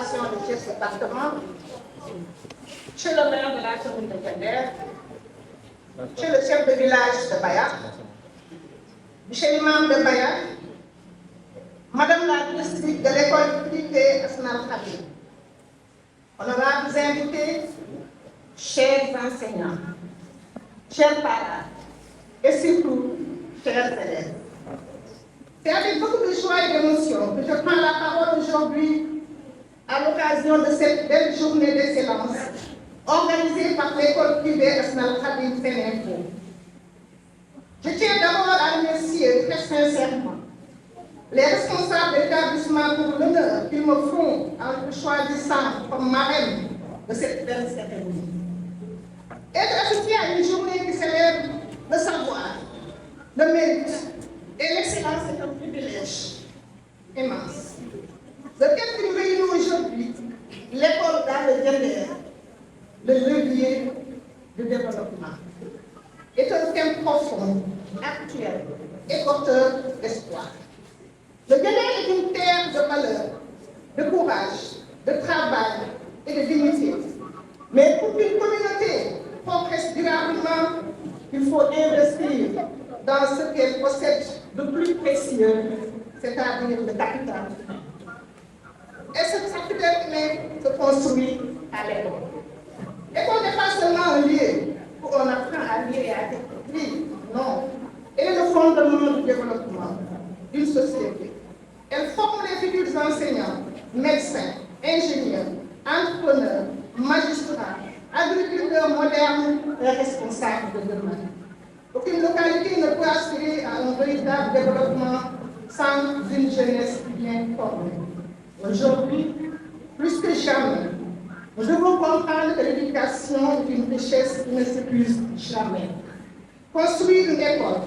délégation du chef département, chez le maire de la commune de Diender, chez le chef de village de Baya, chez l'imam de Baya, Madame la district de l'école privée Asnal Khabib, honorables invités, chers enseignants, chers parents et surtout chers élèves. C'est avec beaucoup de joie et d'émotion que je prends la parole aujourd'hui à l'occasion de cette belle journée d'excellence organisée par l'école privée Asnal Khabib Sénégal. Je tiens d'abord à remercier très sincèrement les responsables de l'établissement pour l'honneur qu'ils me font en me choisissant comme marraine de cette belle cérémonie. Être associé à une journée qui célèbre le savoir, le mérite et l'excellence est un privilège immense. Le thème qui nous réunit aujourd'hui, l'école dans le Diender, le levier de développement, est un thème profond, actuel et porteur d'espoir. Le Diender est une terre de valeur, de courage, de travail et de dignité. Mais pour qu'une communauté progresse durablement, il faut investir dans ce qu'elle possède de plus précieux, c'est-à-dire le capital. Et ce capital humain se construit à l'école. L'école n'est pas seulement un lieu où on apprend à lire et à écrire, non. Elle est le fondement du développement d'une société. Elle forme les futurs enseignants, médecins, ingénieurs, entrepreneurs, magistrats, agriculteurs modernes et responsables de demain. Aucune localité ne peut aspirer à un véritable développement sans une jeunesse bien formée. Aujourd'hui, plus que jamais, nous devons comprendre que l'éducation est une richesse qui ne s'épuise jamais. Construire une école,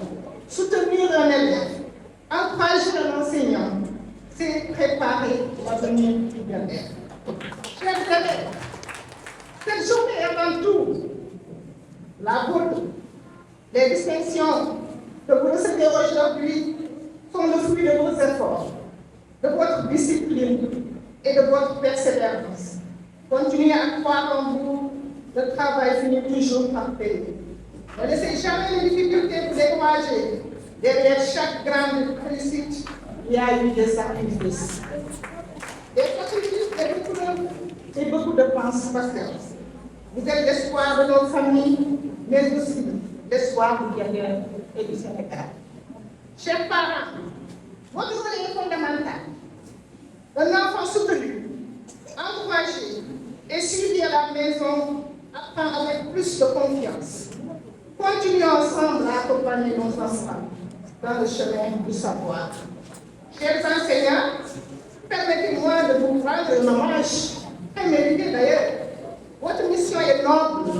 soutenir un élève, encourager un enseignant, c'est préparer l'avenir du bien-être. Chers élèves, cette journée est avant tout la vôtre. Les distinctions que vous recevez aujourd'hui sont le fruit de vos efforts, de votre discipline et de votre persévérance. Continuez à croire en vous, le travail finit toujours par payer. Ne laissez jamais les difficultés vous décourager. Derrière chaque grande réussite, il y a eu des sacrifices. Des sacrifices et beaucoup de patience. Vous êtes l'espoir de nos familles, mais aussi l'espoir du Diender et du Sénégal. Chers parents, votre rôle est fondamental. Un enfant soutenu, encouragé et suivi à la maison apprend avec plus de confiance. Continuons ensemble à accompagner nos enfants dans le chemin du savoir. Chers enseignants, permettez-moi de vous rendre un hommage, très mérité d'ailleurs. Votre mission est noble.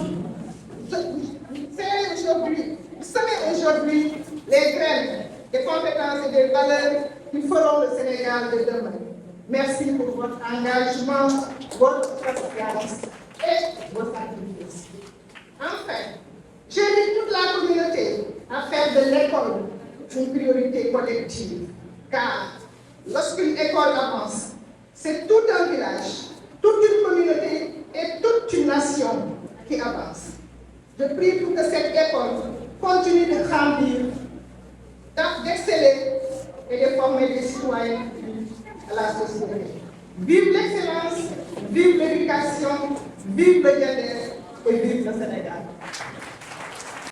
Vous semez aujourd'hui les graines des compétences et des valeurs qui feront le Sénégal de demain. Merci pour votre engagement, votre patience et vos sacrifices. Enfin, j'invite toute la communauté à faire de l'école une priorité collective, car lorsqu'une école avance, c'est tout un village, toute une communauté et toute une nation qui avance. Je prie pour que cette école continue de grandir, d'exceller et de former des citoyens à la société. Vive l'excellence, vive l'éducation, vive le Diender et vive le Sénégal.